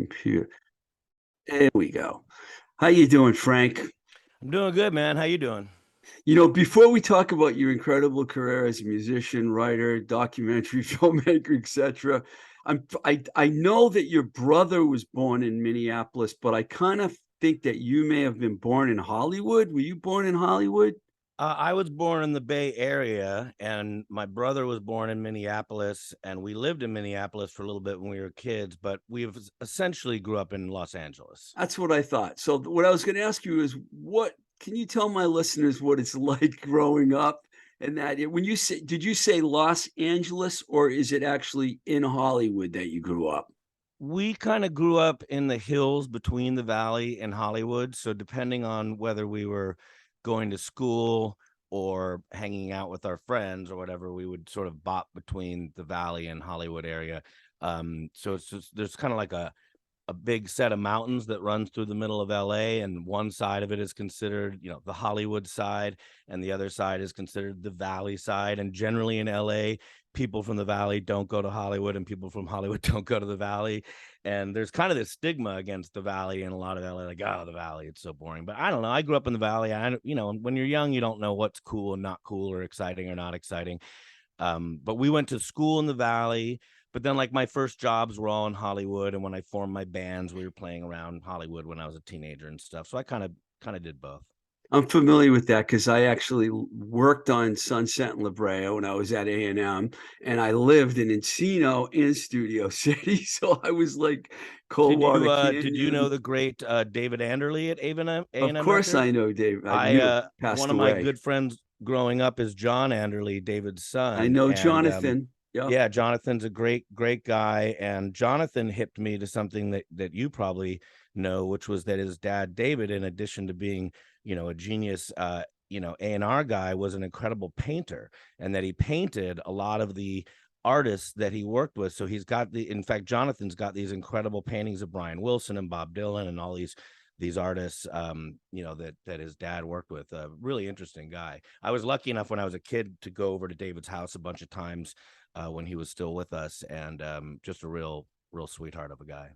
computer. There we go. How you doing, Frank? I'm doing good, man. How you doing? Before we talk about your incredible career as a musician, writer, documentary filmmaker, etc., I know that your brother was born in Minneapolis, but I kind of think that you may have been born in Hollywood. Were you born in Hollywood? I was born in the Bay Area, and my brother was born in Minneapolis, and we lived in Minneapolis for a little bit when we were kids, but we've essentially grew up in Los Angeles. That's what I thought. So what I was going to ask you is, what can you tell my listeners what it's like growing up in that? When you say, did you say Los Angeles, or is it actually in Hollywood that you grew up? We kind of grew up in the hills between the valley and Hollywood. So depending on whether we were going to school or hanging out with our friends or whatever, we would sort of bop between the valley and Hollywood area. So it's just there's kind of like a big set of mountains that runs through the middle of LA, and one side of it is considered, the Hollywood side, and the other side is considered the valley side. And generally in LA, people from the valley don't go to Hollywood and people from Hollywood don't go to the valley. And there's kind of this stigma against the valley in a lot of LA, like, oh, the valley, it's so boring. But I don't know. I grew up in the valley. When you're young, you don't know what's cool and not cool, or exciting or not exciting. But we went to school in the valley. But then, like, my first jobs were all in Hollywood, and when I formed my bands, we were playing around Hollywood when I was a teenager and stuff. So I kind of did both. I'm familiar with that because I actually worked on Sunset and La Brea when I was at A&M, and I lived in Encino and Studio City. So I was like Coldwater Did you know Canyon. the great David Anderley at Of A&M out course, there? I know Dave. I I knew passed One of my away. good friends growing up is John Anderley, David's I son, know and Jonathan. Yeah. yeah, Jonathan's a great guy, and Jonathan hipped me to something that you probably know, which was that his dad David, in addition to being, a genius, A&R guy, was an incredible painter, and that he painted a lot of the artists that he worked with. So in fact, Jonathan's got these incredible paintings of Brian Wilson and Bob Dylan and all these artists, that his dad worked with. A really interesting guy. I was lucky enough when I was a kid to go over to David's house a bunch of times when he was still with us, and just a real sweetheart of a guy.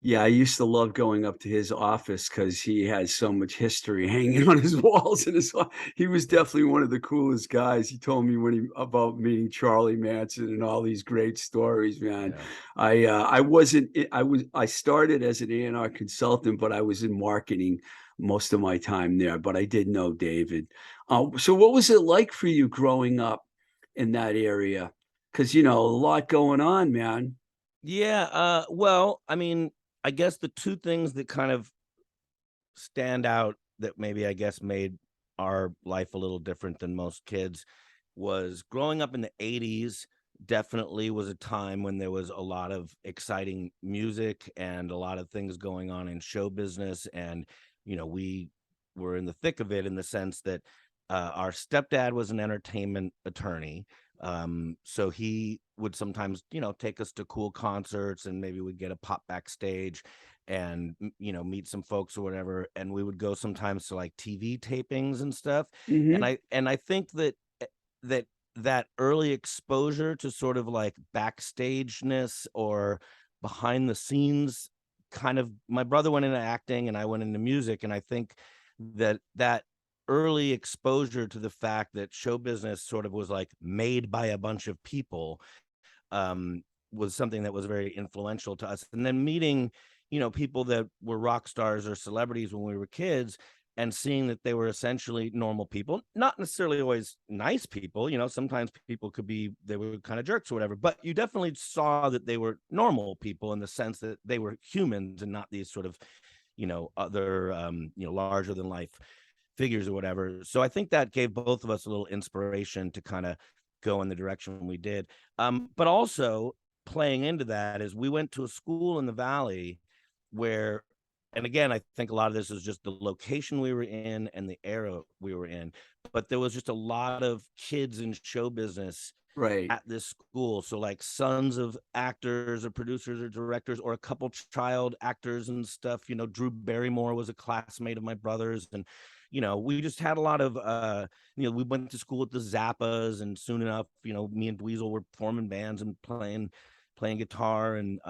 Yeah, I used to love going up to his office because he had so much history hanging on his walls. He was Yeah, definitely one of the coolest guys. He told me about meeting Charlie Manson and all these great stories, man. yeah. I wasn't I started as an A&R consultant, but I was in marketing most of my time there. But I did know David. So what was it like for you growing up in that area? Because a lot going on, man. Yeah, well, I mean, I guess the two things that kind of stand out that maybe I guess made our life a little different than most kids was growing up in the 80s. Definitely was a time when there was a lot of exciting music and a lot of things going on in show business. And, we were in the thick of it, in the sense that our stepdad was an entertainment attorney. So he would sometimes, take us to cool concerts, and maybe we'd get a pop backstage and, meet some folks or whatever. And we would go sometimes to like TV tapings and stuff. And Hmm. I think that that early exposure to sort of like backstageness or behind the scenes, kind of, my brother went into acting and I went into music, and I think that early exposure to the fact that show business sort of was like made by a bunch of people, um, was something that was very influential to us. And then meeting, people that were rock stars or celebrities when we were kids, and seeing that they were essentially normal people, not necessarily always nice people. Sometimes people they were kind of jerks or whatever, but you definitely saw that they were normal people, in the sense that they were humans and not these sort of, other, larger than life figures or whatever. So I think that gave both of us a little inspiration to kind of go in the direction we did. But also, playing into that is we went to a school in the Valley where, and again, I think a lot of this is just the location we were in and the era we were in, but there was just a lot of kids in show business Right. at this school. So like sons of actors or producers or directors, or a couple child actors and stuff. Drew Barrymore was a classmate of my brother's, and we just had a lot of we went to school with the Zappas, and soon enough, me and Dweezil were forming bands and playing guitar, and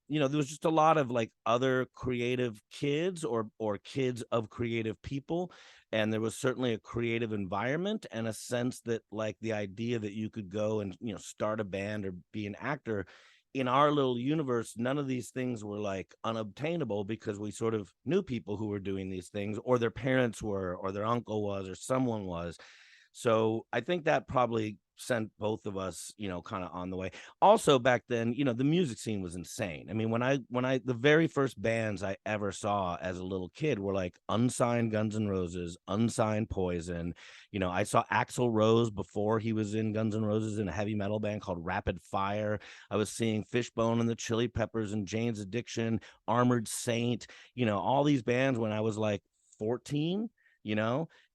there was just a lot of like other creative kids or kids of creative people, and there was certainly a creative environment and a sense that like the idea that you could go and start a band or be an actor in our little universe. None of these things were like unobtainable because we sort of knew people who were doing these things, or their parents were, or their uncle was, or someone was. So I think that probably sent both of us, kind of on the way. Also back then, the music scene was insane. I mean, the very first bands I ever saw as a little kid were like unsigned Guns N' Roses, unsigned Poison. I saw Axl Rose before he was in Guns N' Roses in a heavy metal band called Rapid Fire. I was seeing Fishbone and the Chili Peppers and Jane's Addiction, Armored Saint, all these bands when I was like 14,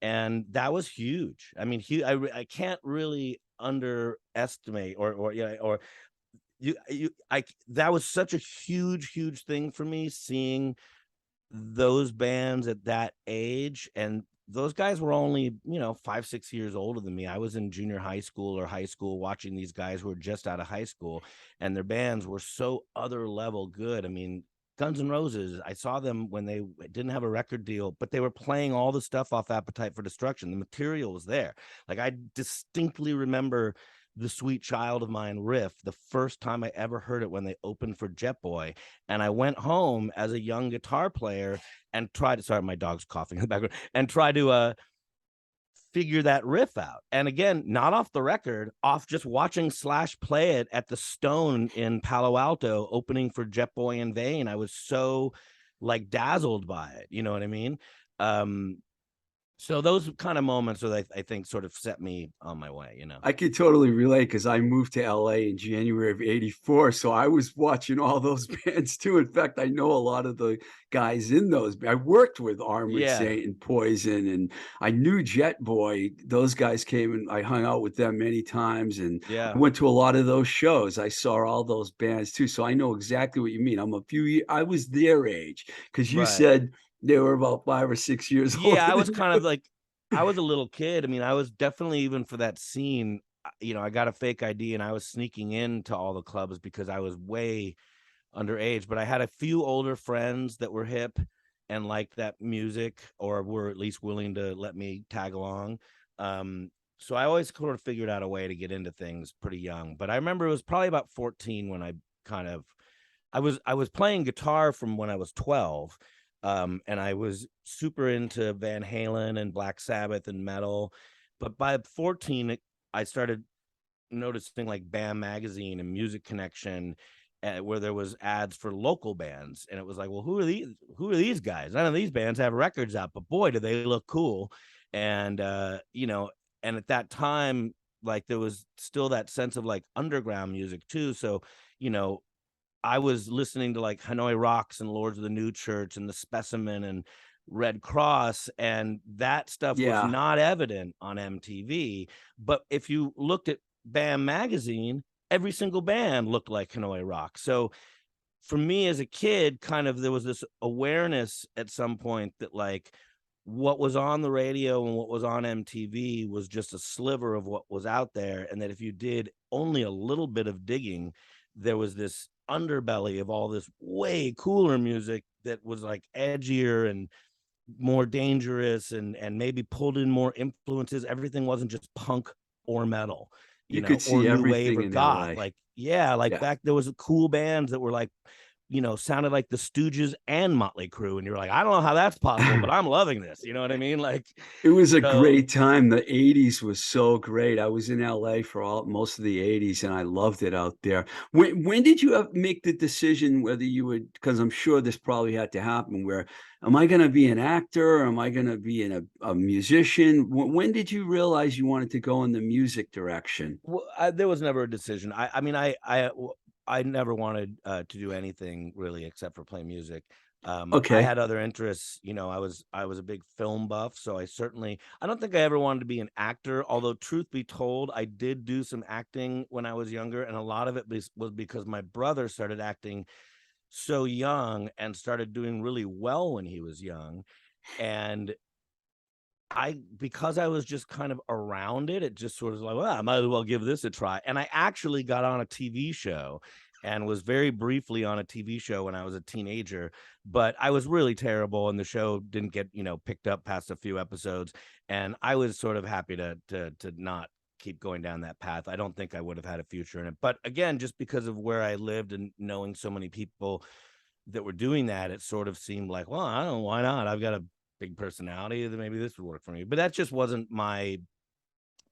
and that was huge. I mean, I can't really underestimate or that was such a huge thing for me, seeing those bands at that age. And those guys were only 5-6 years older than me. I was in junior high school or high school watching these guys who were just out of high school, and their bands were so other level good. I mean, Guns N' Roses, I saw them when they didn't have a record deal, but they were playing all the stuff off Appetite for Destruction. The material was there. Like, I distinctly remember the Sweet Child of Mine riff the first time I ever heard it when they opened for Jet Boy. And I went home as a young guitar player and tried to, sorry, my dog's coughing in the background, and try to figure that riff out. And again, not off the record, off just watching Slash play it at the Stone in Palo Alto, opening for Jet Boy and Vane. I was so like dazzled by it. You know what I mean? So those kind of moments are, I think, sort of set me on my way, I could totally relate because I moved to LA in January of '84. So I was watching all those bands too. In fact, I know a lot of the guys in those. I worked with Armored Yeah. Saint and Poison, and I knew Jet Boy. Those guys came and I hung out with them many times. And Yeah. I went to a lot of those shows. I saw all those bands too. So I know exactly what you mean. I was their age because you Right. said they were about 5 or 6 years older Yeah, I was than kind you. of like, I was a little kid. I mean, I was definitely, even for that scene, I got a fake ID and I was sneaking into all the clubs because I was way underage. But I had a few older friends that were hip and liked that music, or were at least willing to let me tag along. So I always sort of figured out a way to get into things pretty young. But I remember it was probably about 14 when I kind of, I was playing guitar from when I was 12. And I was super into Van Halen and Black Sabbath and metal. But by 14, I started noticing like BAM Magazine and Music Connection, where there was ads for local bands. And it was like, well, who are these guys? None of these bands have records out, but boy, do they look cool. And, and at that time, like, there was still that sense of like underground music too. So, I was listening to like Hanoi Rocks and Lords of the New Church and The Specimen and Red Cross, and that stuff was Yeah. not evident on MTV. But if you looked at BAM Magazine, every single band looked like Hanoi Rock. So for me as a kid, kind of, there was this awareness at some point that like what was on the radio and what was on MTV was just a sliver of what was out there. And that if you did only a little bit of digging, there was this underbelly of all this way cooler music that was like edgier and more dangerous, and maybe pulled in more influences. Everything wasn't just punk or metal, You could or see new wave everything or in goth. LA. Like, yeah, like Yeah. back there was cool bands that were like, sounded like the Stooges and Motley Crue, and you're like, I don't know how that's possible, but I'm loving this. You know what I mean? Like, It was a so great time. The '80s was so great. I was in LA for most of the '80s, and I loved it out there. When did you make the decision whether you would? Because I'm sure this probably had to happen. Where am I going to be an actor? Or am I going to be a musician? When did you realize you wanted to go in the music direction? well, there was never a decision. I mean, I never wanted to do anything really except for play music. I Okay. had other interests. I was a big film buff, so I don't think I ever wanted to be an actor. Although, truth be told, I did do some acting when I was younger, and a lot of it was because my brother started acting so young and started doing really well when he was young. And because I was just kind of around it, it just sort of like, well, I might as well give this a try. And I actually got on a TV show and was very briefly on a TV show when I was a teenager, but I was really terrible and the show didn't get, picked up past a few episodes. And I was sort of happy to not keep going down that path. I don't think I would have had a future in it. But again, just because of where I lived and knowing so many people that were doing that, it sort of seemed like, well, I don't know, why not? I've got a big personality, that maybe this would work for me. But that just wasn't my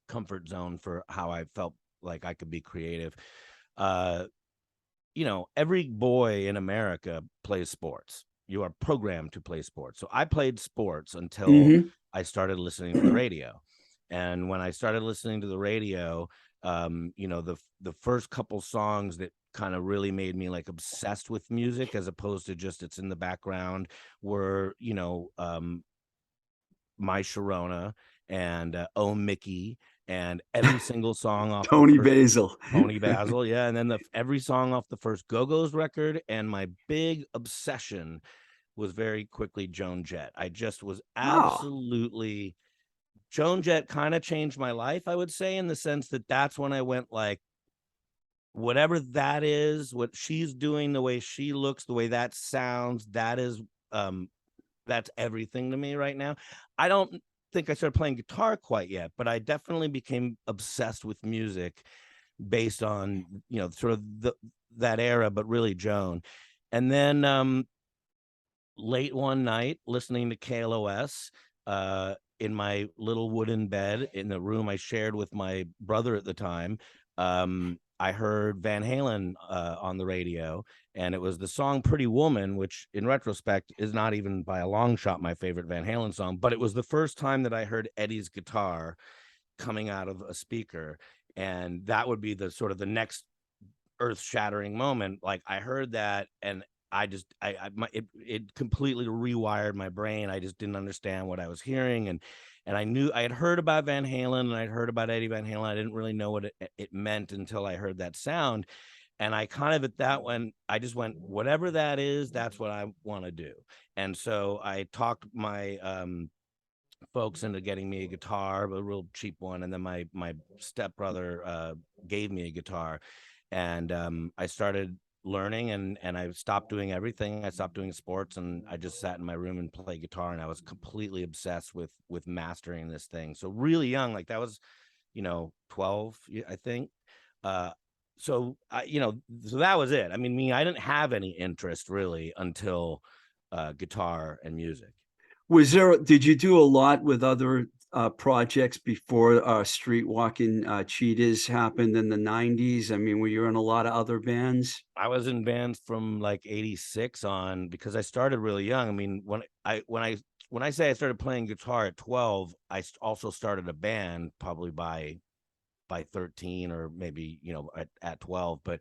comfort zone for how I felt like I could be creative. Every boy in America plays sports. You are programmed to play sports. So I played sports until I started listening to the radio. And when I started listening to the radio, the first couple songs that kind of really made me like obsessed with music, as opposed to just it's in the background, were, My Sharona and Oh Mickey, and every single song off Tony Basil. Tony Basil, yeah, and then every song off the first Go-Go's record. And my big obsession was very quickly Joan Jett. I just was absolutely Joan Jett kind of changed my life, I would say, in the sense that that's when I went like, whatever that is, what she's doing, the way she looks, the way that sounds, that's everything to me right now. I don't think I started playing guitar quite yet, but I definitely became obsessed with music based on, sort of that era, but really Joan. And then late one night, listening to KLOS in my little wooden bed in the room I shared with my brother at the time, I heard Van Halen on the radio, and it was the song Pretty Woman, which in retrospect is not even by a long shot my favorite Van Halen song, but it was the first time that I heard Eddie's guitar coming out of a speaker. And that would be the sort of the next earth-shattering moment. Like, I heard that, and it completely rewired my brain. I just didn't understand what I was hearing. And I knew I had heard about Van Halen and I'd heard about Eddie Van Halen. I didn't really know what it meant until I heard that sound. And I kind of, at that one, I just went, whatever that is, that's what I want to do. And so I talked my folks into getting me a guitar, a real cheap one. And then my stepbrother gave me a guitar, and I started learning, and I stopped doing everything. I stopped doing sports, and I just sat in my room and played guitar, and I was completely obsessed with mastering this thing. So really young, like that was 12, I think. So that was it. I mean, I didn't have any interest really until guitar and music. Did you do a lot with other projects before Streetwalkin Cheetahs happened in the 90s? I mean, were you in a lot of other bands? I was in bands from like 86 on, because I started really young. I mean, when I say I started playing guitar at 12, I also started a band probably by 13, or maybe at 12. But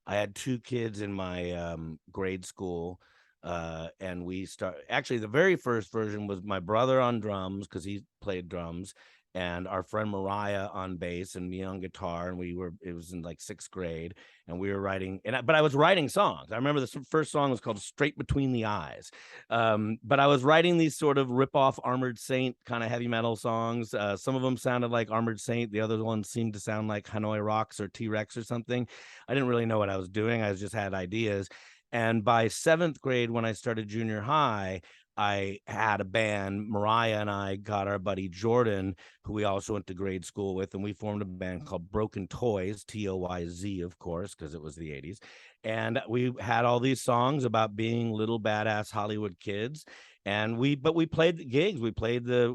I had two kids in my grade school, and actually the very first version was my brother on drums, because he played drums, and our friend Mariah on bass, and me on guitar. And it was in like 6th grade, and we were writing, but I was writing songs. I remember the first song was called Straight Between the Eyes. But I was writing these sort of rip-off Armored Saint kind of heavy metal songs. Some of them sounded like Armored Saint. The other ones seemed to sound like Hanoi Rocks or T-Rex or something. I didn't really know what I was doing. I just had ideas. And by 7th grade, when I started junior high, I had a band. Mariah and I got our buddy Jordan, who we also went to grade school with, and we formed a band called Broken Toys, Toyz, of course, because it was the 80s. And we had all these songs about being little badass Hollywood kids. And we played the gigs. We played the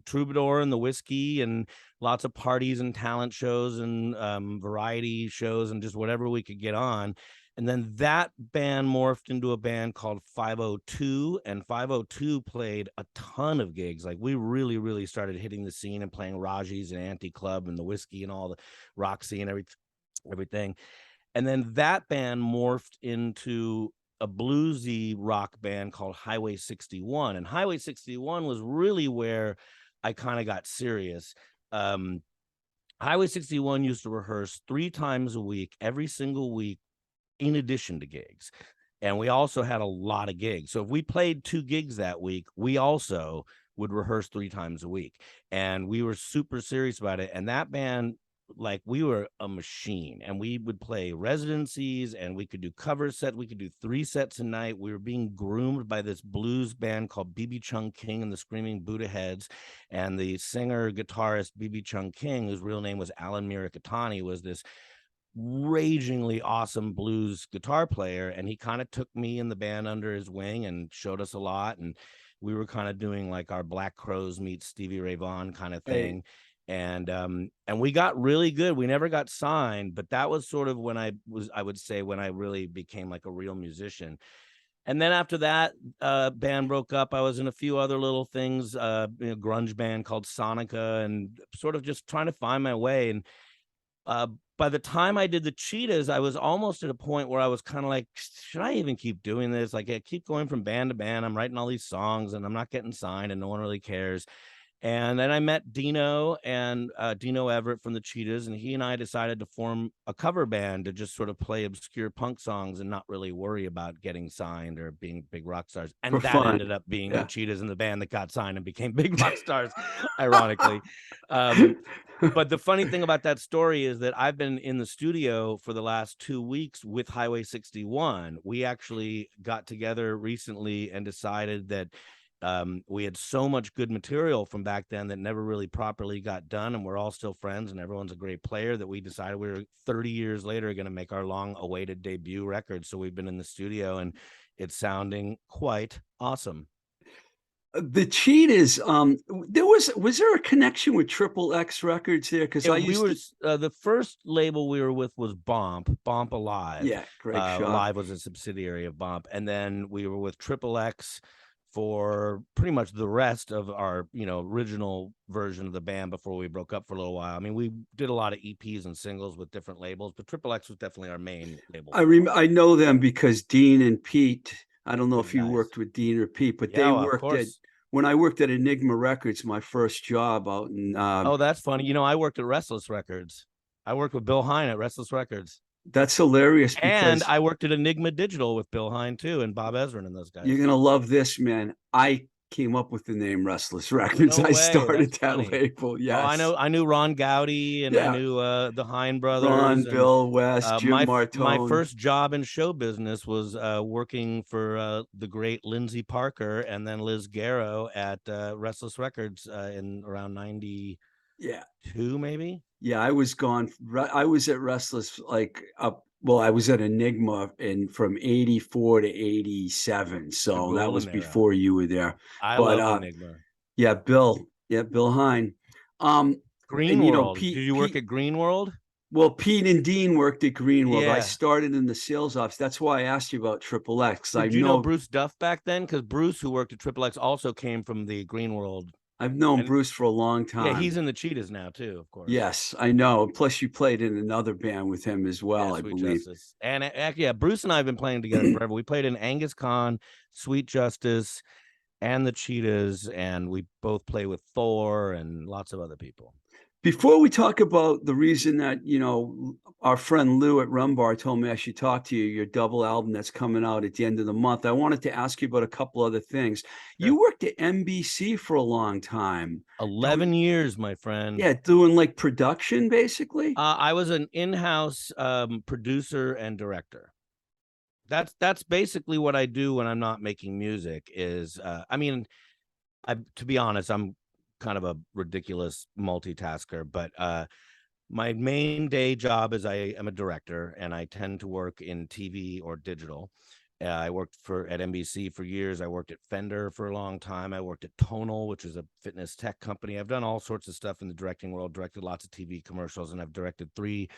Troubadour and the Whiskey, and lots of parties and talent shows and variety shows, and just whatever we could get on. And then that band morphed into a band called 502, and 502 played a ton of gigs. Like, we really, really started hitting the scene and playing Raji's and Anti-Club and the Whiskey and all the Roxy and everything. And then that band morphed into a bluesy rock band called Highway 61. And Highway 61 was really where I kind of got serious. Highway 61 used to rehearse 3 times a week, every single week, in addition to gigs. And we also had a lot of gigs. So if we played 2 gigs that week, we also would rehearse 3 times a week. And we were super serious about it. And that band like we were a machine, and we would play residencies, and we could do cover sets. We could do 3 sets a night. We were being groomed by this blues band called BB Chung King and the Screaming Buddha Heads, and the singer guitarist BB Chung King, whose real name was Alan Mirikatani, was this ragingly awesome blues guitar player, and he kind of took me and the band under his wing and showed us a lot. And we were kind of doing like our Black Crows meets Stevie Ray Vaughan kind of thing. And we got really good. We never got signed, but that was sort of when I would say when I really became like a real musician. And then after that, band broke up. I was in a few other little things, grunge band called Sonica, and sort of just trying to find my way. And by the time I did the Cheetahs, I was almost at a point where I was kind of like, should I even keep doing this? Like, I keep going from band to band. I'm writing all these songs and I'm not getting signed and no one really cares. And then I met Dino and Dino Everett from the Cheetahs, and he and I decided to form a cover band to just sort of play obscure punk songs and not really worry about getting signed or being big rock stars. And For that fun. ended up being Yeah. the Cheetahs and the band that got signed and became big rock stars, ironically. But the funny thing about that story is that I've been in the studio for the last 2 weeks with Highway 61. We actually got together recently and decided that we had so much good material from back then that never really properly got done, and we're all still friends and everyone's a great player, that we decided we were 30 years later going to make our long awaited debut record. So we've been in the studio and it's sounding quite awesome. The Cheetahs, was there a connection with Triple X Records there? Because I used to. The first label we were with was Bomp Alive. Yeah, Greg Shaw. Alive was a subsidiary of Bomp, and then we were with Triple X for pretty much the rest of our original version of the band before we broke up for a little while. I mean, we did a lot of EPs and singles with different labels, but Triple X was definitely our main label. I know them because Dean and Pete. I don't know Good if you guys. worked with Dean or Pete, but Yeah, they of worked at course. when I worked at Enigma Records, my first job out in. Oh, that's funny. I worked at Restless Records. I worked with Bill Hine at Restless Records. That's hilarious And because I worked at Enigma Digital with Bill Hine too, and Bob Ezrin and those guys. you're gonna love this, man. I came up with the name Restless Records. No I way, started that's that funny. label. Yes. Oh, I knew Ron Gowdy, and I knew the Hine brothers. Ron, and, Bill, West, Jim my Martone. first job in show business was working for the great Lindsay Parker and then Liz Garrow at Restless Records in around 92, maybe. Yeah, I was gone. I was at Restless like up. Well, I was at Enigma from 84 to 87. So that was before you were there. I But love Enigma. yeah, Bill. Yeah, Bill Hine. Green World. Did you work at Green World? Well, Pete and Dean worked at Green World. Yeah. I started in the sales office. That's why I asked you about Triple X. Did you know Bruce Duff back then? Because Bruce, who worked at Triple X, also came from the Green World. I've known Bruce for a long time. Yeah, he's in the Cheetahs now too, of course. Yes, I know. Plus, you played in another band with him as well, I believe. Justice. And yeah, Bruce and I have been playing together forever. We played in Angus Khan, Sweet Justice, and the Cheetahs, and we both play with Thor and lots of other people. Before we talk about the reason that, our friend Lou at Rumbar told me I should talk to you, your double album that's coming out at the end of the month, I wanted to ask you about a couple other things. Sure. You worked at NBC for a long time. 11 years, my friend. Yeah, doing like production, basically? I was an in-house producer and director. That's basically what I do when I'm not making music is, to be honest, I'm kind of a ridiculous multitasker, but my main day job is I am a director, and I tend to work in TV or digital. I worked at NBC for years. I worked at Fender for a long time. I worked at Tonal, which is a fitness tech company. I've done all sorts of stuff in the directing world, directed lots of TV commercials, and I've directed 3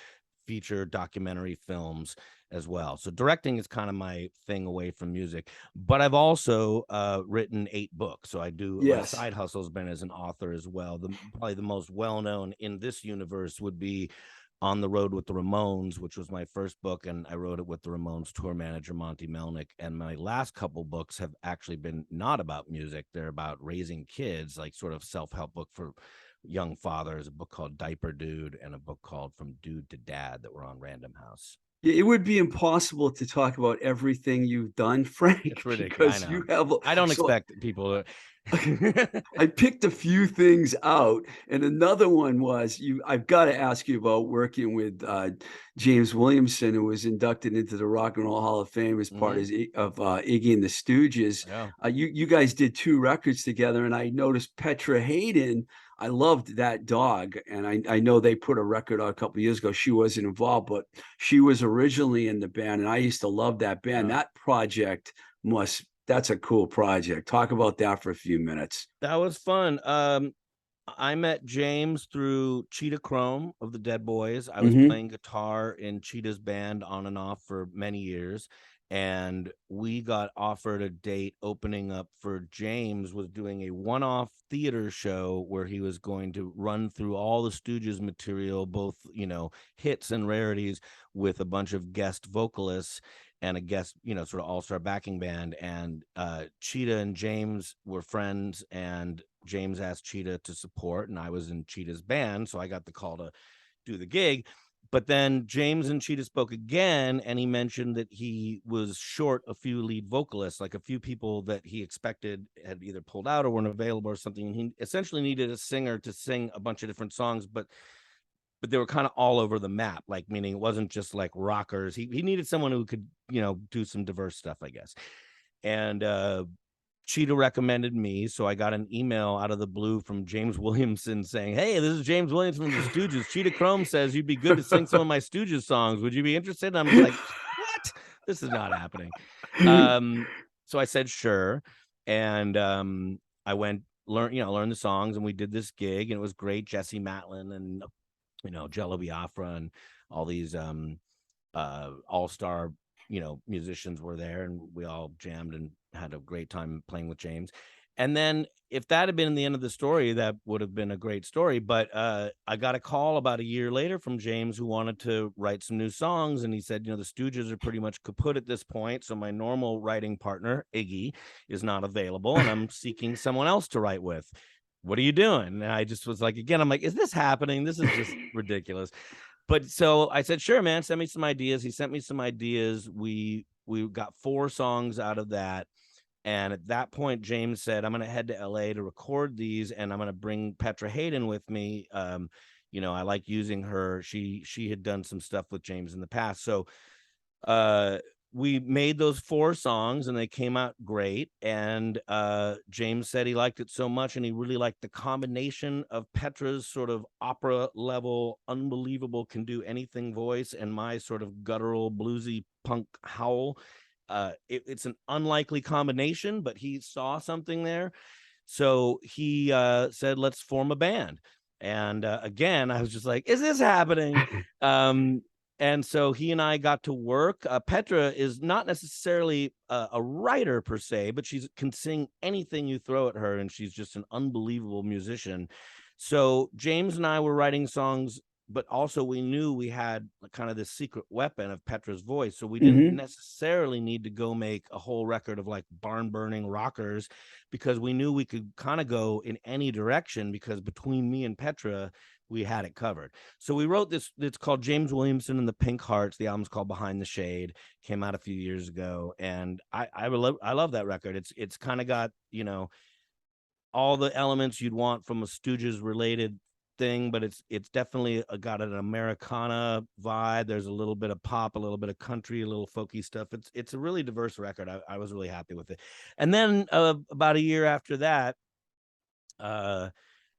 feature documentary films as well. So directing is kind of my thing away from music, but I've also written 8 books. So I do. Yes. My side hustle has been as an author as well. Probably the most well-known in this universe would be On the Road with the Ramones, which was my first book, and I wrote it with the Ramones tour manager, Monty Melnick. And my last couple books have actually been not about music. They're about raising kids, like sort of self-help book for young fathers, a book called Diaper Dude, and a book called From Dude to Dad that were on Random House. It would be impossible to talk about everything you've done, It's Frank, ridiculous. I because know. you have I don't so expect people to. I picked a few things out, and another one was I've got to ask you about working with James Williamson, who was inducted into the Rock and Roll Hall of Fame as part Hmm. of Iggy and the Stooges. Yeah. You guys did two records together, and I noticed Petra Hayden. I loved that dog, and I know they put a record out a couple of years ago. She wasn't involved, but she was originally in the band, and I used to love that band. Yeah. That project that's a cool project. Talk about that for a few minutes. That was fun. I met James through Cheetah Chrome of the Dead Boys. I was Hmm. playing guitar in Cheetah's band on and off for many years. And we got offered a date opening up for James was doing a one-off theater show where he was going to run through all the Stooges material, both, hits and rarities, with a bunch of guest vocalists and a guest, sort of all-star backing band. And Cheetah and James were friends, and James asked Cheetah to support, and I was in Cheetah's band, so I got the call to do the gig. But then James and Cheetah spoke again, and he mentioned that he was short a few lead vocalists, like a few people that he expected had either pulled out or weren't available or something. And he essentially needed a singer to sing a bunch of different songs, but they were kind of all over the map, like meaning it wasn't just like rockers. He needed someone who could, do some diverse stuff, I guess. And Cheetah recommended me, so I got an email out of the blue from James Williamson saying, "Hey, this is James Williamson from the Stooges. Cheetah Chrome says you'd be good to sing some of my Stooges songs. Would you be interested?" And I'm like, "What? This is not happening." So I said sure, and I went learn the songs, and we did this gig, and it was great. Jesse Matlin and Jello Biafra and all these all-star musicians were there, and we all jammed and had a great time playing with James. And then if that had been the end of the story, that would have been a great story. But I got a call about a year later from James, who wanted to write some new songs. And he said, the Stooges are pretty much kaput at this point. So my normal writing partner, Iggy, is not available, and I'm seeking someone else to write with. What are you doing? And I just was like, again, I'm like, is this happening? This is just ridiculous. But so I said, sure, man, send me some ideas. He sent me some ideas. We got 4 songs out of that. And at that point, James said, I'm going to head to LA to record these, and I'm going to bring Petra Hayden with me. I like using her. She had done some stuff with James in the past. So we made those 4 songs, and they came out great. And James said he liked it so much, and he really liked the combination of Petra's sort of opera level, unbelievable, can do anything voice, and my sort of guttural, bluesy punk howl. It's an unlikely combination, but he saw something there. So he said, let's form a band. And again, I was just like, is this happening? And so he and I got to work. Petra is not necessarily a writer per se, but she can sing anything you throw at her, and she's just an unbelievable musician. So James and I were writing songs, but also we knew we had kind of this secret weapon of Petra's voice. So we didn't Hmm. necessarily need to go make a whole record of like barn burning rockers, because we knew we could kind of go in any direction, because between me and Petra, we had it covered. So we wrote this. It's called James Williamson and the Pink Hearts. The album's called Behind the Shade. Came out a few years ago, and I love that record. It's kind of got all the elements you'd want from a Stooges related thing, but it's definitely got an Americana vibe. There's a little bit of pop, a little bit of country, a little folky stuff. It's a really diverse record. I was really happy with it. And then about a year after that,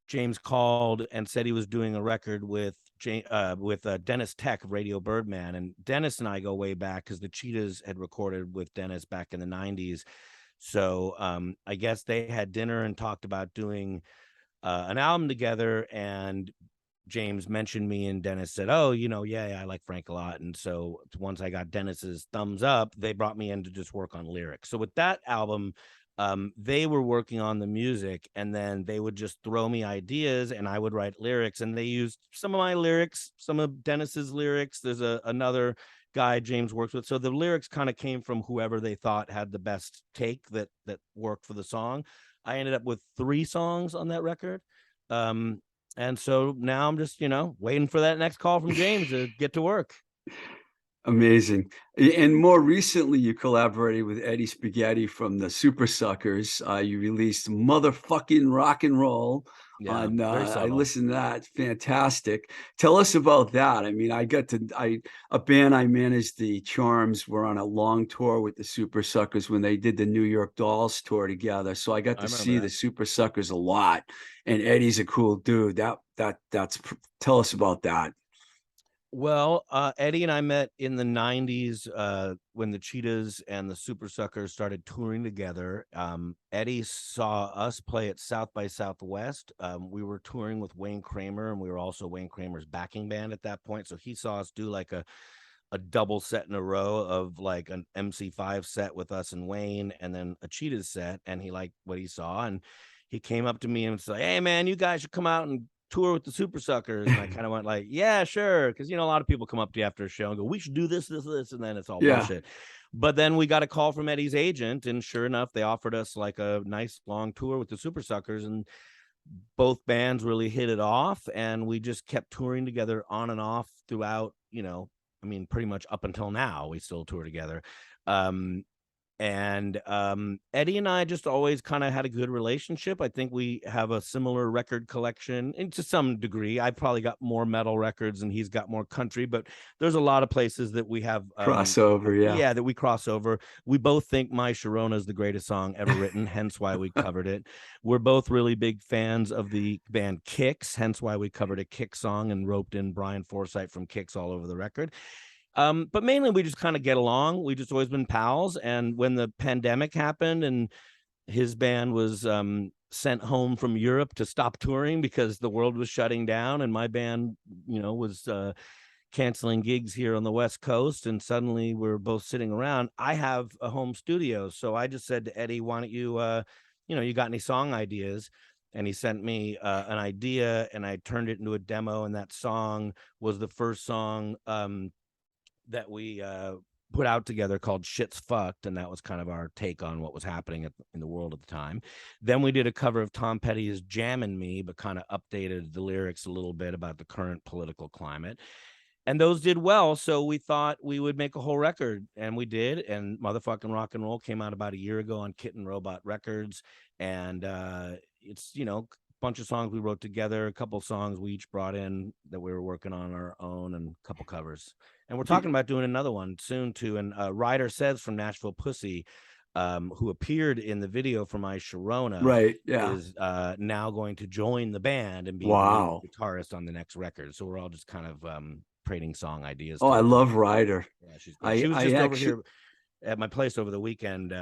James called and said he was doing a record with Dennis Tech of Radio Birdman. And Dennis and I go way back, because the Cheetahs had recorded with Dennis back in the 90s. So I guess they had dinner and talked about doing an album together. And James mentioned me, and Dennis said, "Oh, yeah, I like Frank a lot." And so once I got Dennis's thumbs up, they brought me in to just work on lyrics. So with that album, they were working on the music, and then they would just throw me ideas, and I would write lyrics. And they used some of my lyrics, some of Dennis's lyrics. There's another guy James works with. So the lyrics kind of came from whoever they thought had the best take that worked for the song. I ended up with 3 songs on that record. And so now I'm just, waiting for that next call from James to get to work. Amazing. And more recently, you collaborated with Eddie Spaghetti from the Supersuckers. You released Motherfucking Rock and Roll Yeah, on, very I subtle. listened to that. Fantastic. Tell us about that. I mean, a band I managed, the Charms, were on a long tour with the Supersuckers when they did the New York Dolls tour together. So I got I to remember see the that. Supersuckers a lot. And Eddie's a cool dude. Tell us about that. Well, Eddie and I met in the 90s when the Cheetahs and the Supersuckers started touring together. Eddie saw us play at South by Southwest. We were touring with Wayne Kramer, and we were also Wayne Kramer's backing band at that point. So he saw us do like a double set in a row of like an MC5 set with us and Wayne, and then a Cheetahs set. And he liked what he saw. And he came up to me and was like, "Hey, man, you guys should come out and tour with the Supersuckers." And I kind of went like, "Yeah, sure." Because, a lot of people come up to you after a show and go, "We should do this, this, this." And then it's all Yeah. bullshit. But then we got a call from Eddie's agent. And sure enough, they offered us like a nice long tour with the Supersuckers. And both bands really hit it off. And we just kept touring together on and off throughout, pretty much up until now, we still tour together. Um, and Eddie and I just always kind of had a good relationship. I think we have a similar record collection, and to some degree, I probably got more metal records and he's got more country, but there's a lot of places that we have Crossover. Yeah. yeah, that we cross over. We both think My Sharona is the greatest song ever written, hence why we covered it. We're both really big fans of the band Kix, hence why we covered a Kix song and roped in Brian Forsythe from Kix all over the record. But mainly we just kind of get along. We just always been pals. And when the pandemic happened and his band was sent home from Europe to stop touring because the world was shutting down, and my band, was canceling gigs here on the West Coast, and suddenly we're both sitting around. I have a home studio, so I just said to Eddie, "Why don't you, you got any song ideas?" And he sent me an idea, and I turned it into a demo. And that song was the first song that we put out together, called Shit's Fucked. And that was kind of our take on what was happening in the world at the time. Then we did a cover of Tom Petty's Jammin' Me, but kind of updated the lyrics a little bit about the current political climate. And those did well. So we thought we would make a whole record, and we did. And Motherfucking Rock and Roll came out about a year ago on Kitten Robot Records. And it's, bunch of songs we wrote together, a couple songs we each brought in that we were working on our own, and a couple covers. And we're talking about doing another one soon too. And Ryder Says from Nashville Pussy, who appeared in the video for My Sharona, Right. Yeah. is now going to join the band and be the lead Wow. guitarist on the next record. So we're all just kind of trading song ideas Oh, I to love Ryder. yeah, she's great. She was I just over actually, here at my place over the weekend.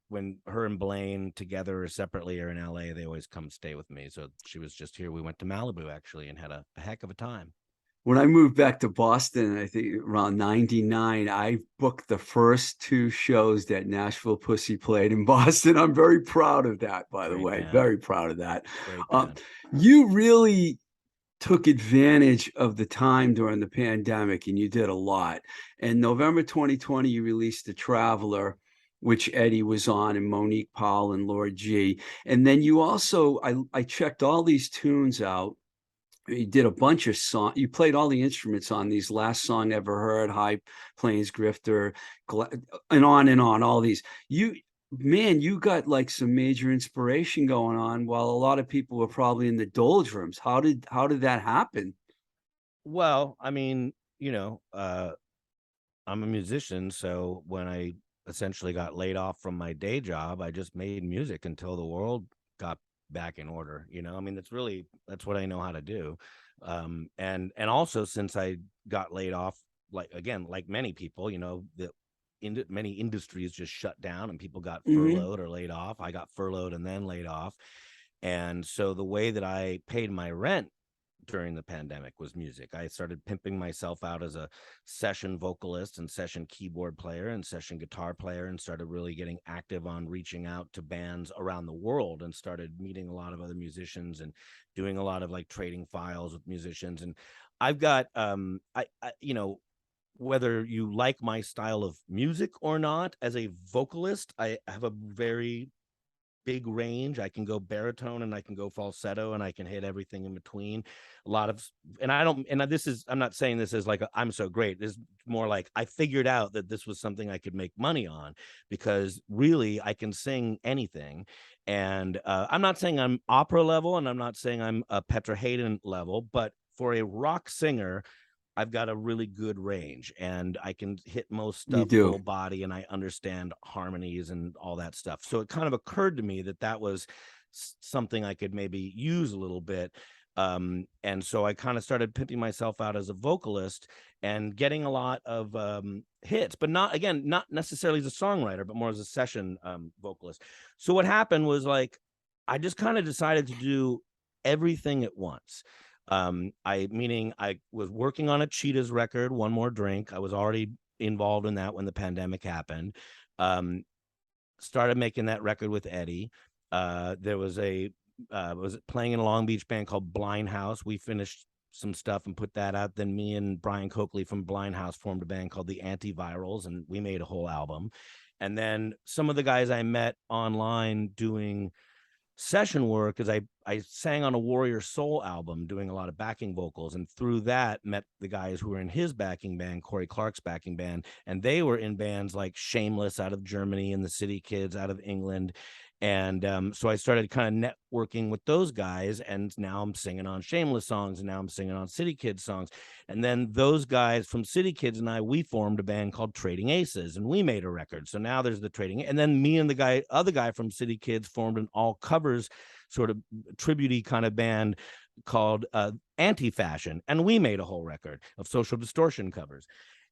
When her and Blaine together or separately are in LA, they always come stay with me. So she was just here. We went to Malibu actually and had a heck of a time. when I moved back to Boston, I think around 99, I booked the first two shows that Nashville Pussy played in Boston. I'm very proud of that, by the Great way. band. Very proud of that. Great Uh, band. you really took advantage of the time during the pandemic, and you did a lot. In November 2020, you released The Traveler, which Eddie was on, and Monique Powell and Lord G. And then you also, I checked all these tunes out. You did a bunch of songs. You played all the instruments on these. Last Song Ever Heard, High Plains Grifter, and on. All these. Man, you got like some major inspiration going on, while a lot of people were probably in the doldrums. How did that happen? Well, I'm a musician, so when I essentially got laid off from my day job, I just made music until the world got back in order. That's what I know how to do. And also, since I got laid off, like again, like many people, many industries just shut down and people got Hmm. furloughed or laid off. I got furloughed and then laid off. And so the way that I paid my rent during the pandemic was music. I started pimping myself out as a session vocalist and session keyboard player and session guitar player, and started really getting active on reaching out to bands around the world, and started meeting a lot of other musicians and doing a lot of like trading files with musicians. And I've got whether you like my style of music or not, as a vocalist, I have a very big range. I can go baritone and I can go falsetto and I can hit everything in between. A lot of, and I don't, and this is, I'm not saying this is like I'm so great. This is more like I figured out that this was something I could make money on, because really I can sing anything. And I'm not saying I'm opera level, and I'm not saying I'm a Petra Haden level, but for a rock singer, I've got a really good range, and I can hit most You stuff do. full body, and I understand harmonies and all that stuff. So it kind of occurred to me that that was something I could maybe use a little bit. And so I kind of started pimping myself out as a vocalist and getting a lot of hits, but not, again, not necessarily as a songwriter, but more as a session vocalist. So what happened was, like, I just kind of decided to do everything at once. Meaning I was working on a Cheetahs record, One More Drink. I was already involved in that when the pandemic happened. Started making that record with Eddie. There was was playing in a Long Beach band called Blind House. We finished some stuff and put that out. Then me and Brian Coakley from Blind House formed a band called the Antivirals, and we made a whole album. And then some of the guys I met online doing session work, as I sang on a Warrior Soul album doing a lot of backing vocals, and through that met the guys who were in his backing band, Corey Clark's backing band, and they were in bands like Shameless out of Germany and the City Kids out of England. And so I started kind of networking with those guys, and now I'm singing on Shameless songs, and now I'm singing on City Kids songs. And then those guys from City Kids and we formed a band called Trading Aces, and we made a record. So now there's the Trading, and then me and the other guy from City Kids formed an all covers sort of tribute-y kind of band called Anti-Fashion, and we made a whole record of Social Distortion covers.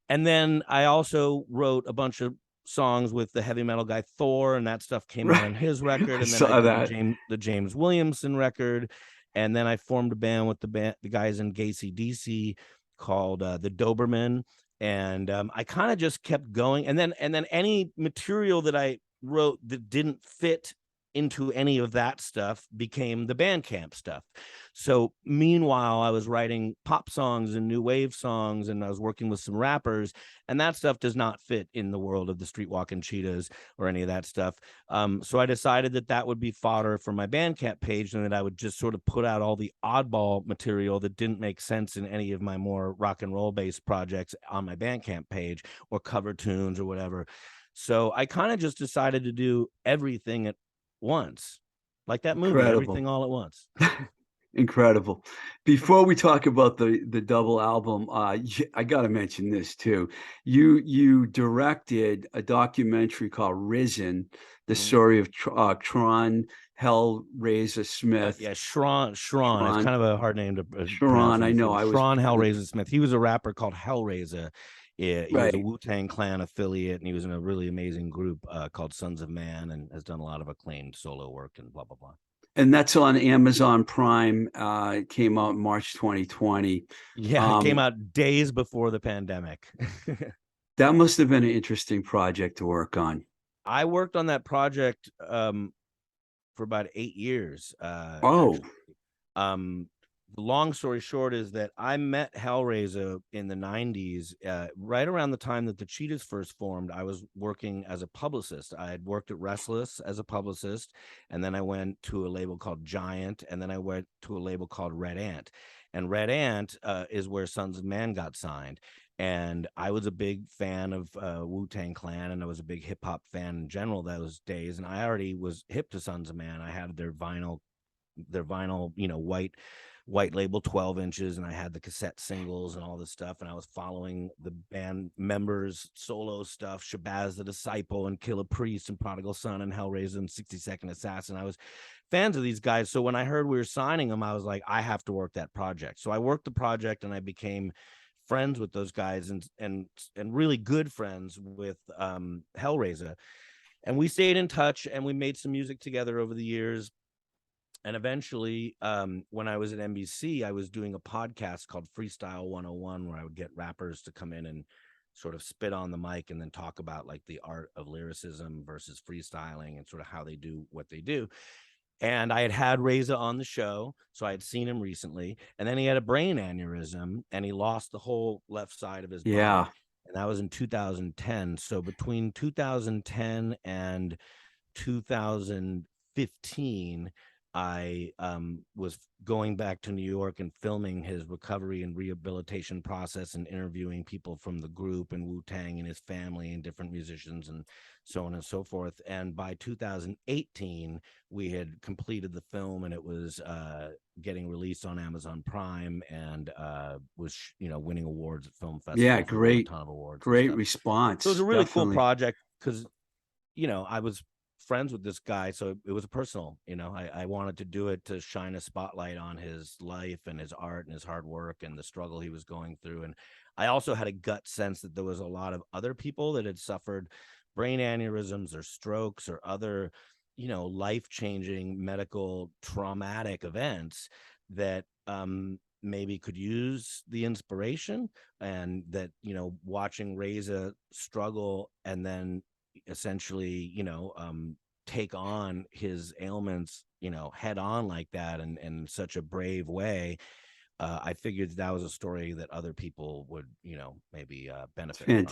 And then I also wrote a bunch of songs with the heavy metal guy Thor, and that stuff came out on his record. And then I did the James Williamson record, and then I formed a band with the guys in Gacy DC called the Doberman. And I kind of just kept going, and then any material that I wrote that didn't fit into any of that stuff became the Bandcamp stuff. So meanwhile, I was writing pop songs and new wave songs, and I was working with some rappers, and that stuff does not fit in the world of the Streetwalkin Cheetahs or any of that stuff. So I decided that that would be fodder for my Bandcamp page, and that I would just sort of put out all the oddball material that didn't make sense in any of my more rock and roll based projects on my Bandcamp page, or cover tunes or whatever. So I kind of just decided to do everything at once, like that movie. Incredible. Everything all at once. Incredible. Before we talk about the double album, I got to mention this too. You directed a documentary called Risen, the story of Chron, Razah Smith. Yeah, Chron. It's kind of a hard name to pronounce. I know. Chron Razah Smith. He was a rapper called Razah. He right. was a Wu-Tang Clan affiliate, and he was in a really amazing group called Sons of Man, and has done a lot of acclaimed solo work and blah, blah, blah. And that's on Amazon Prime. It came out in March 2020. Yeah, it came out days before the pandemic. That must have been an interesting project to work on. I worked on that project for about 8 years. The long story short is that I met Razah in the 90s, right around the time that the Cheetahs first formed. I was working as a publicist. I had worked at Restless as a publicist, and then I went to a label called Giant, and then I went to a label called Red Ant. And Red Ant is where Sons of Man got signed. And I was a big fan of Wu-Tang Clan, and I was a big hip-hop fan in general those days. And I already was hip to Sons of Man. I had their vinyl, white label 12 inches, and I had the cassette singles and all this stuff, and I was following the band members solo stuff, Shabazz the Disciple and Killer Priest and Prodigal Son and Hellraiser and 60-Second Assassin. I was fans of these guys, so when I heard we were signing them, I was like, I have to work that project. So I worked the project, and I became friends with those guys, and really good friends with Hellraiser, and we stayed in touch, and we made some music together over the years. And eventually, when I was at NBC, I was doing a podcast called Freestyle 101, where I would get rappers to come in and sort of spit on the mic and then talk about like the art of lyricism versus freestyling and sort of how they do what they do. And I had Razah on the show, so I had seen him recently. And then he had a brain aneurysm, and he lost the whole left side of his body. Yeah. And that was in 2010. So between 2010 and 2015, 2015, I was going back to New York and filming his recovery and rehabilitation process and interviewing people from the group and Wu-Tang and his family and different musicians and so on and so forth. And by 2018, we had completed the film, and it was getting released on Amazon Prime, and was winning awards at film festivals. Yeah, great, a ton of awards. great response. So it was a really Definitely. cool project because I was friends with this guy, so it was personal. I wanted to do it to shine a spotlight on his life and his art and his hard work and the struggle he was going through. And I also had a gut sense that there was a lot of other people that had suffered brain aneurysms or strokes or other life-changing medical traumatic events that maybe could use the inspiration, and that watching Razah struggle and then essentially take on his ailments head on like that, and in such a brave way, I figured that was a story that other people would maybe benefit from.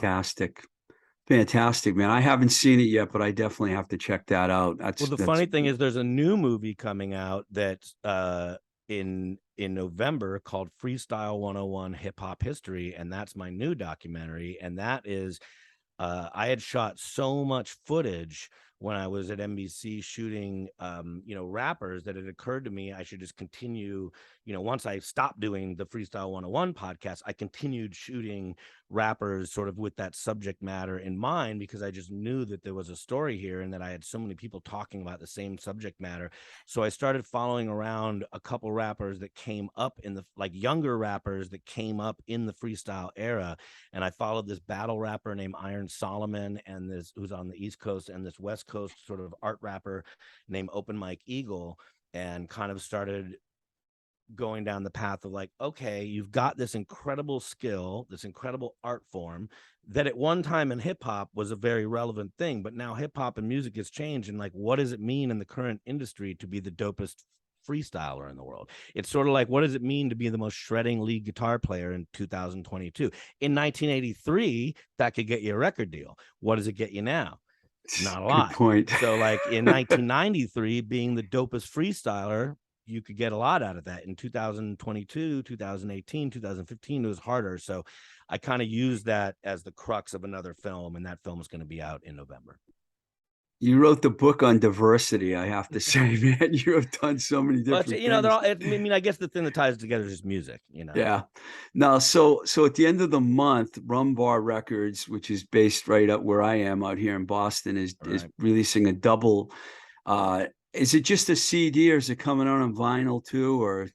Fantastic, man. I haven't seen it yet, but I definitely have to check that out. The funny thing is there's a new movie coming out that's in November called Freestyle 101 Hip Hop History, and that's my new documentary. And that is I had shot so much footage when I was at NBC shooting, rappers, that it occurred to me I should just continue. Once I stopped doing the Freestyle 101 podcast, I continued shooting rappers sort of with that subject matter in mind, because I just knew that there was a story here and that I had so many people talking about the same subject matter. So I started following around a couple rappers that came up in the, younger rappers that came up in the freestyle era. And I followed this battle rapper named Iron Solomon, and this, who's on the East Coast, and this West Coast sort of art rapper named Open Mike Eagle, and kind of started going down the path of okay, you've got this incredible skill, this incredible art form that at one time in hip hop was a very relevant thing, but now hip hop and music has changed. And what does it mean in the current industry to be the dopest freestyler in the world? It's sort of what does it mean to be the most shredding lead guitar player in 2022? In 1983, that could get you a record deal. What does it get you now? Not a lot. Good point. So in 1993, being the dopest freestyler, you could get a lot out of that. In 2022, 2018, 2015, it was harder. So I kind of used that as the crux of another film, and that film is going to be out in November. You wrote the book on diversity, I have to say, man. You have done so many different things. I guess the thing that ties it together is just music, Yeah. Now, so at the end of the month, Rumbar Records, which is based right up where I am out here in Boston, is releasing a double. Is it just a CD, or is it coming out on vinyl too? Or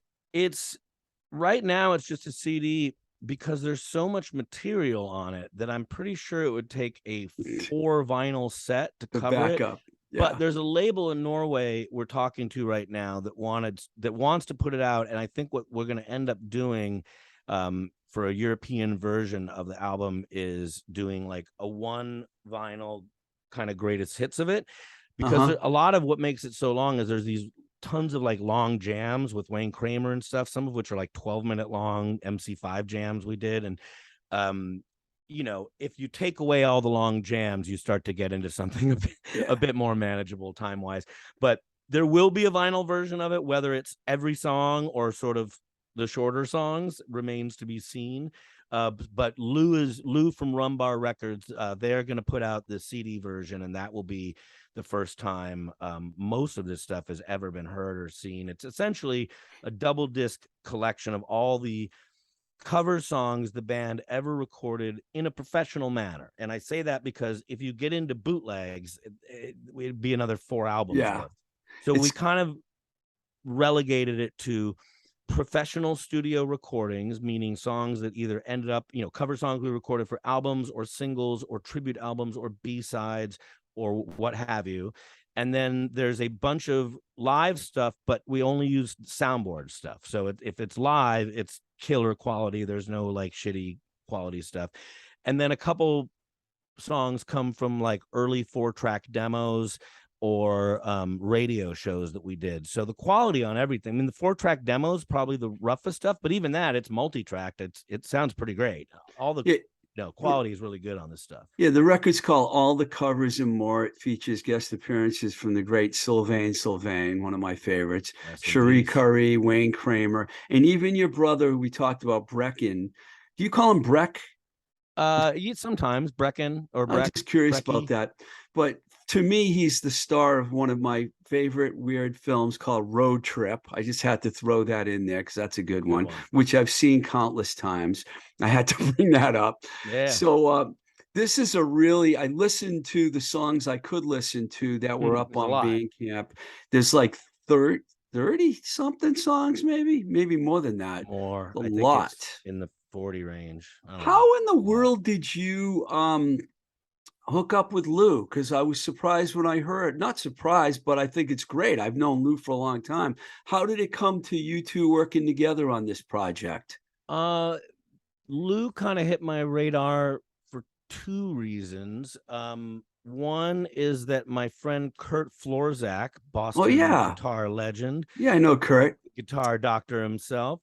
right now it's just a CD, because there's so much material on it that I'm pretty sure it would take a 4 vinyl set to cover it. Yeah. But there's a label in Norway we're talking to right now that wants to put it out, and I think what we're going to end up doing for a European version of the album is doing a 1 vinyl kind of greatest hits of it, because a lot of what makes it so long is there's these tons of long jams with Wayne Kramer and stuff, some of which are 12-minute long MC5 jams we did. And if you take away all the long jams, you start to get into something a bit more manageable time wise. But there will be a vinyl version of it, whether it's every song or sort of the shorter songs remains to be seen. But Lou from Rumbar Records, they're going to put out the CD version, and that will be the first time most of this stuff has ever been heard or seen. It's essentially a double disc collection of all the cover songs the band ever recorded in a professional manner. And I say that because if you get into bootlegs, it'd be another 4 albums worth. So we kind of relegated it to professional studio recordings, meaning songs that either ended up, cover songs we recorded for albums or singles or tribute albums or B-sides or what have you. And then there's a bunch of live stuff, but we only use soundboard stuff. So if it's live, it's killer quality. There's no shitty quality stuff. And then a couple songs come from early 4-track demos or radio shows that we did. So the quality on everything, the 4-track demos probably the roughest stuff, but even that, it's multi-tracked. It sounds pretty great. no, quality is really good on this stuff. Yeah, the record's called All the Covers and More. It features guest appearances from the great Sylvain, one of my favorites, Rest in Cherie peace. Curry, Wayne Kramer, and even your brother, who we talked about, Brecken. Do you call him Breck? Sometimes Brecken or I'm Breck. just curious about Brecky. that. But to me, he's the star of one of my favorite weird films called Road Trip. I just had to throw that in there because that's a good one, which I've seen countless times. I had to bring that up. Yeah. So this is I listened to the songs I could listen to that were up on Bandcamp. There's like 30 something songs, maybe more than that. More. A I think lot. it's in the 40 range. How in the world did you hook up with Lou? Because I was surprised when I heard, not surprised, but I think it's great. I've known Lou for a long time. How did it come to you two working together on this project? Lou kind of hit my radar for two reasons. One is that my friend Kurt Florzak, Boston guitar legend. Yeah, I know Kurt. Guitar doctor himself.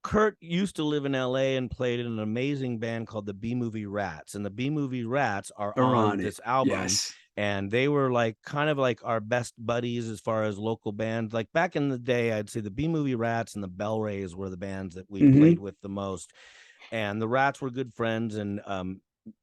Kurt used to live in LA and played in an amazing band called the B-Movie Rats. And the B-Movie Rats are on this album. Yes. And they were like kind of like our best buddies as far as local bands. Like back in the day, I'd say the B-Movie Rats and the Bell Rays were the bands that we played with the most. And the Rats were good friends. And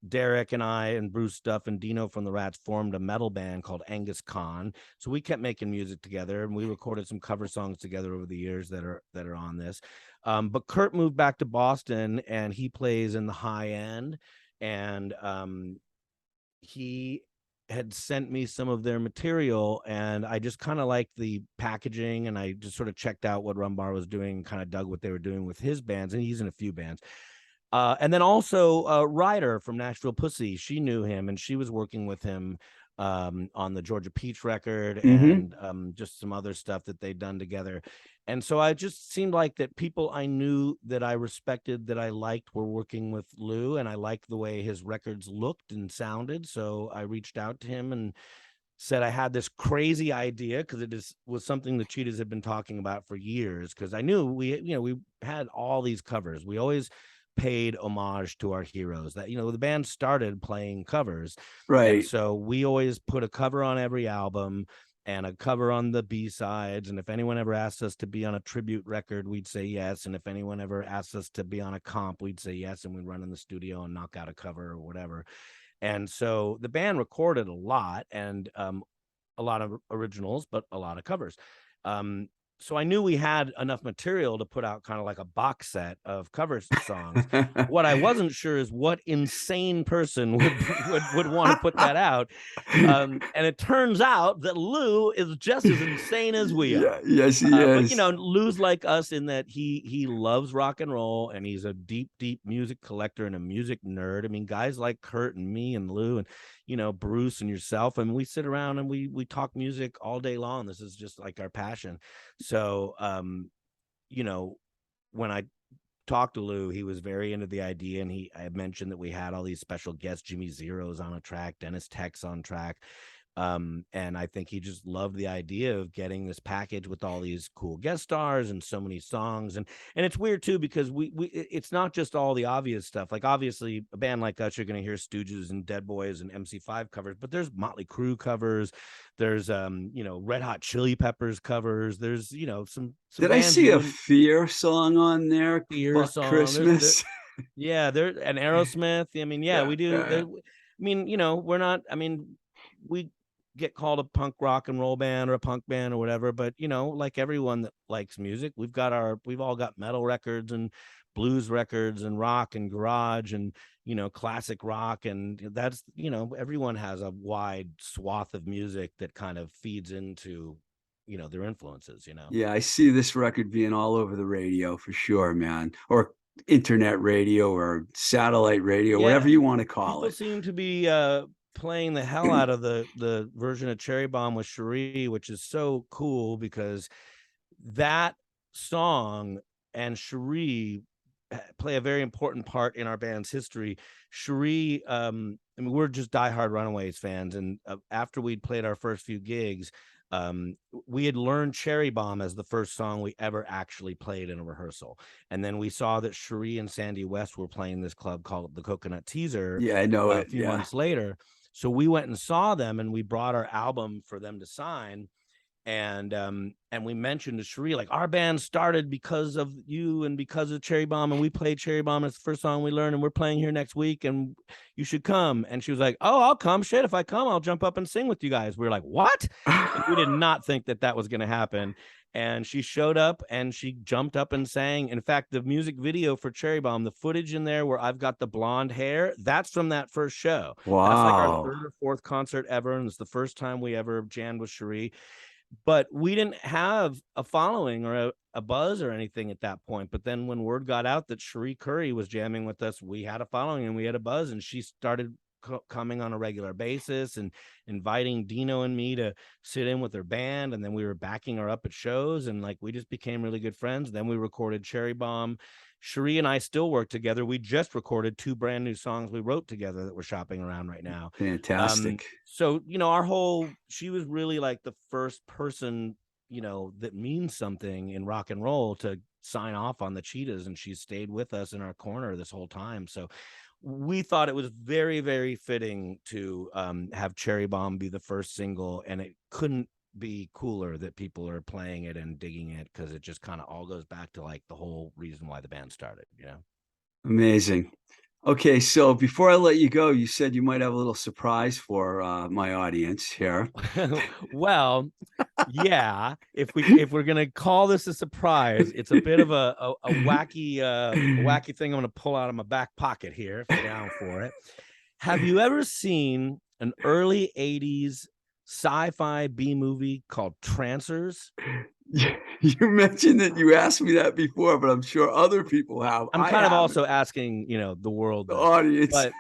Derek and I and Bruce Duff and Dino from the Rats formed a metal band called Angus Khan. So we kept making music together, and we recorded some cover songs together over the years that are on this. But Kurt moved back to Boston, and he plays in the high end. And he had sent me some of their material, and I just kind of liked the packaging, and I just sort of checked out what Rumbar was doing, kind of dug what they were doing with his bands, and he's in a few bands. And then also Ryder from Nashville Pussy, she knew him, and she was working with him on the Georgia Peach record and just some other stuff that they'd done together. And so I just seemed like that people I knew that I respected, that I liked, were working with Lou, and I liked the way his records looked and sounded. So I reached out to him and said I had this crazy idea, because it was something the Cheetahs had been talking about for years, because I knew we had all these covers. We always paid homage to our heroes, that the band started playing covers, right? And so we always put a cover on every album and a cover on the B-sides, and if anyone ever asked us to be on a tribute record, we'd say yes, and if anyone ever asked us to be on a comp, we'd say yes, and we'd run in the studio and knock out a cover or whatever. And so the band recorded a lot, and a lot of originals, but a lot of covers. So I knew we had enough material to put out kind of like a box set of cover songs. What I wasn't sure is what insane person would want to put that out. And it turns out that Lou is just as insane as we are. Yes, he is. But Lou's like us in that he loves rock and roll, and he's a deep music collector and a music nerd. I mean, guys like Kurt and me and Lou and Bruce and yourself, and we sit around and we talk music all day long. This is just like our passion. So when I talked to Lou, he was very into the idea, and I had mentioned that we had all these special guests, Jimmy Zero's on a track, Dennis Tech's on track. And I think he just loved the idea of getting this package with all these cool guest stars and so many songs. And it's weird too, because it's not just all the obvious stuff. Like, obviously a band like us, you're going to hear Stooges and Dead Boys and MC5 covers, but there's Motley Crue covers. There's, Red Hot Chili Peppers covers. There's, some Did I see a Fear song on there? Fear song. Christmas. Yeah. There, and Aerosmith. I mean, yeah, we do. I mean, we're not, we get called a punk rock and roll band or a punk band or whatever, but like everyone that likes music, we've all got metal records and blues records and rock and garage and classic rock, and that's everyone has a wide swath of music that kind of feeds into their influences. Yeah, I see this record being all over the radio for sure, man, or internet radio or satellite radio, whatever you want to call it. People seem to be playing the hell out of the version of Cherry Bomb with Cherie, which is so cool, because that song and Cherie play a very important part in our band's history. Cherie, we're just diehard Runaways fans, and after we'd played our first few gigs, we had learned Cherry Bomb as the first song we ever actually played in a rehearsal. And then we saw that Cherie and Sandy West were playing this club called the Coconut Teaser Yeah, I know a it. few Yeah. months later. So we went and saw them, and we brought our album for them to sign. And we mentioned to Cherie, like, our band started because of you and because of Cherry Bomb, and we played Cherry Bomb. It's the first song we learned, and we're playing here next week, and you should come. And she was like, oh, I'll come. Shit, if I come, I'll jump up and sing with you guys. We were like, what? And we did not think that that was going to happen. And she showed up and she jumped up and sang. In fact, the music video for Cherry Bomb, the footage in there where I've got the blonde hair, that's from that first show. Wow. That's like our third or fourth concert ever, and it's the first time we ever jammed with Cherie. But we didn't have a following or a buzz or anything at that point. But then when word got out that Cherie Curry was jamming with us, we had a following and we had a buzz, and she started coming on a regular basis and inviting Dino and me to sit in with her band. And then we were backing her up at shows, and like, we just became really good friends. Then we recorded Cherry Bomb. Cherie and I still work together. We just recorded 2 brand new songs we wrote together that we're shopping around right now. Fantastic. So, she was really like the first person, that means something in rock and roll to sign off on the Cheetahs, and she stayed with us in our corner this whole time. So we thought it was very, very fitting to have Cherry Bomb be the first single, and it couldn't be cooler that people are playing it and digging it, because it just kind of all goes back to like the whole reason why the band started. Amazing. Okay, so before I let you go, you said you might have a little surprise for my audience here. Well, yeah, if we're gonna call this a surprise, it's a bit of a wacky thing I'm gonna pull out of my back pocket here, if you're down for it. Have you ever seen an early 80s sci-fi B movie called Trancers? You mentioned that you asked me that before, but I'm sure other people have. I'm kind of also asking, the world, the audience. But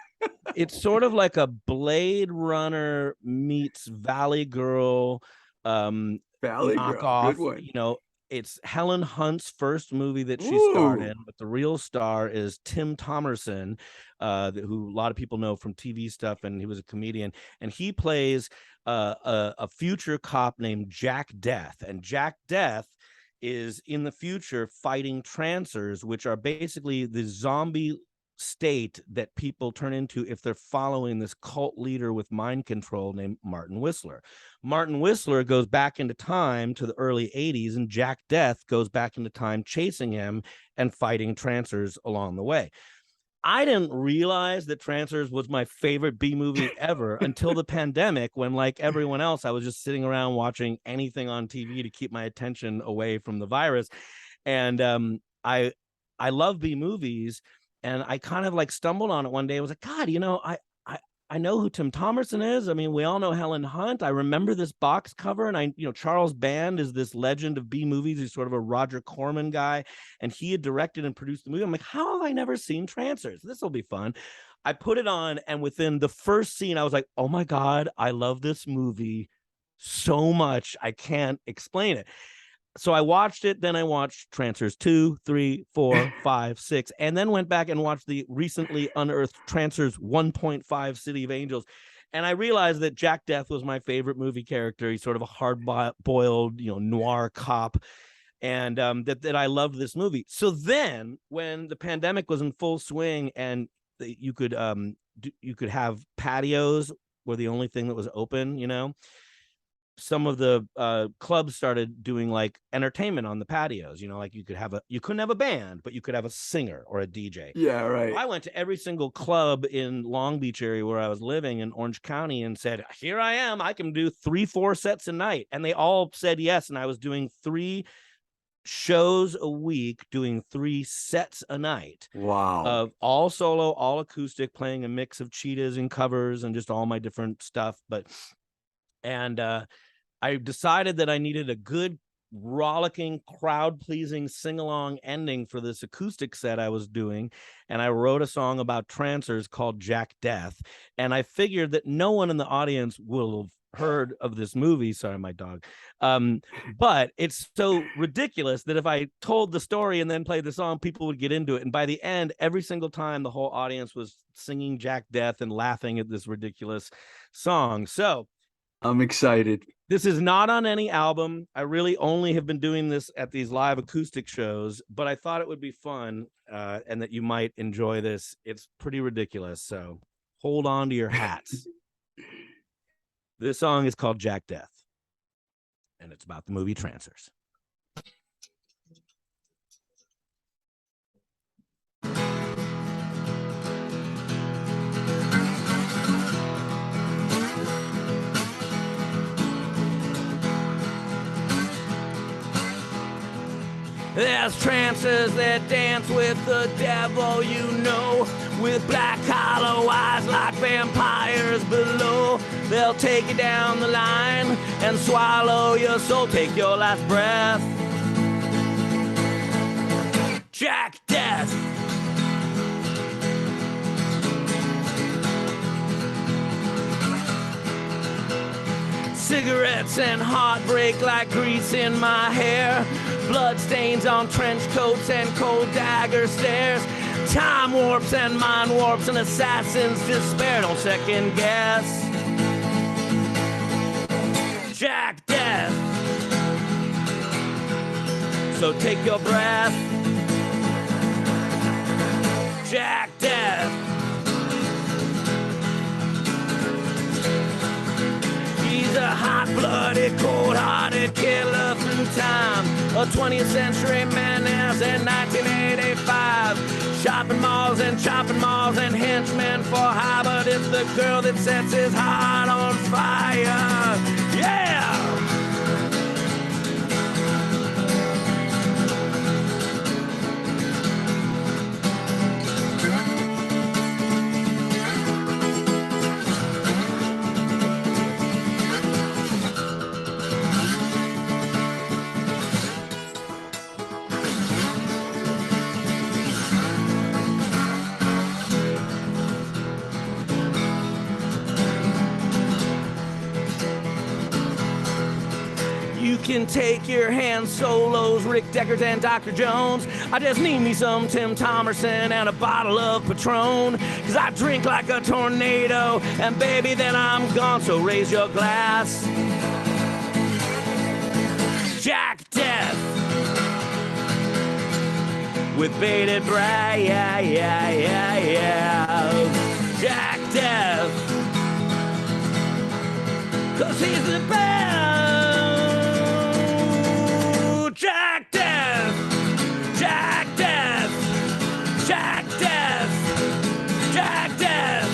it's sort of like a Blade Runner meets Valley Girl Valley knockoff. Girl. Good one. It's Helen Hunt's first movie that she starred in, but the real star is Tim Thomerson, who a lot of people know from TV stuff, and he was a comedian, and he plays a future cop named Jack Deth, and Jack Deth is in the future fighting Trancers, which are basically the zombie state that people turn into if they're following this cult leader with mind control named Martin Whistler. Martin Whistler goes back into time to the early 80s, and Jack Deth goes back into time chasing him and fighting Trancers along the way. I didn't realize that Trancers was my favorite B movie ever until the pandemic, when, like everyone else, I was just sitting around watching anything on TV to keep my attention away from the virus. And I love B movies, and I kind of like stumbled on it one day. I was like, God, I know who Tim Thomerson is. I mean, we all know Helen Hunt. I remember this box cover, and Charles Band is this legend of B movies. He's sort of a Roger Corman guy, and he had directed and produced the movie. I'm like, how have I never seen Trancers? This will be fun. I put it on, and within the first scene, I was like, oh my God, I love this movie so much. I can't explain it. So I watched it. Then I watched Trancers 2, 3, 4, 5, 6, and then went back and watched the recently unearthed Trancers 1.5 City of Angels. And I realized that Jack Deth was my favorite movie character. He's sort of a hard-boiled, noir cop, and that I loved this movie. So then, when the pandemic was in full swing, and you could have patios were the only thing that was open, some of the clubs started doing like entertainment on the patios, like you couldn't have a band, but you could have a singer or a DJ. Yeah, right. I went to every single club in Long Beach area where I was living in Orange County and said, here I am, I can do 3-4 sets a night. And they all said yes. And I was doing 3 shows a week, doing 3 sets a night. Wow. Of all solo, all acoustic, playing a mix of Cheetahs and covers and just all my different stuff. I decided that I needed a good, rollicking, crowd-pleasing, sing-along ending for this acoustic set I was doing, and I wrote a song about Trancers called Jack Deth, and I figured that no one in the audience will have heard of this movie. Sorry, my dog. But it's so ridiculous that if I told the story and then played the song, people would get into it, and by the end, every single time, the whole audience was singing Jack Deth and laughing at this ridiculous song. So I'm excited. This is not on any album. I really only have been doing this at these live acoustic shows, but I thought it would be fun and that you might enjoy this. It's pretty ridiculous, so hold on to your hats. This song is called Jack Deth, and it's about the movie Trancers. There's trancers that dance with the devil, you know, with black hollow eyes like vampires below. They'll take you down the line and swallow your soul, take your last breath. Jack Deth. Cigarettes and heartbreak like grease in my hair. Blood stains on trench coats and cold dagger stares. Time warps and mind warps and assassins despair. Don't second guess. Jack Deth. So take your breath. Jack Deth. He's a hot-blooded, cold-hearted killer through time. A 20th century menace in 1985. Shopping malls and chopping malls and henchmen for hire, but it's the girl that sets his heart on fire. Yeah! You can take your Han Solos, Rick Deckard and Dr. Jones. I just need me some Tim Thomerson and a bottle of Patron. Cause I drink like a tornado, and baby, then I'm gone, so raise your glass. Jack Deth. With bated breath, yeah, yeah, yeah, yeah. Jack Deth. Cause he's the best. Jack Deth! Jack Deth! Jack Deth! Jack Deth!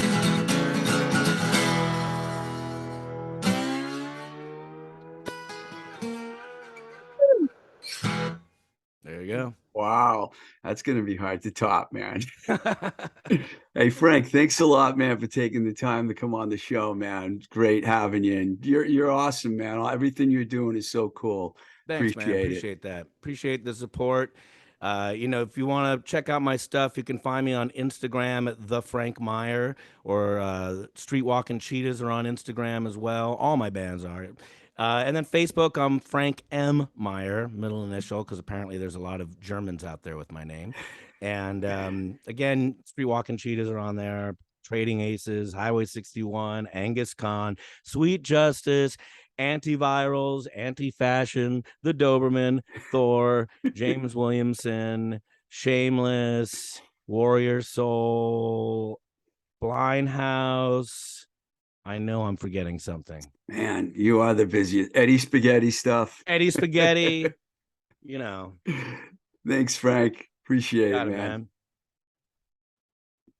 There you go. Wow, that's going to be hard to top, man. Hey, Frank, thanks a lot, man, for taking the time to come on the show, man. It's great having you, and you're awesome, man. Everything you're doing is so cool. Thanks, man. Appreciate that. Appreciate the support. You know, if you want to check out my stuff, you can find me on Instagram at the Frank Meyer, or Streetwalkin Cheetahs are on Instagram as well. All my bands are. And then Facebook, I'm Frank M. Meyer, middle initial, because apparently there's a lot of Germans out there with my name. And again, Streetwalkin Cheetahs are on there. Trading Aces, Highway 61, Angus Khan, Sweet Justice, Antivirals, Anti-Fashion, The Doberman, Thor, James Williamson, Shameless, Warrior Soul, Blind House. I know I'm forgetting something. Man, you are the busiest. Eddie Spaghetti stuff. Eddie Spaghetti, you know. Thanks, Frank. Appreciate it, man.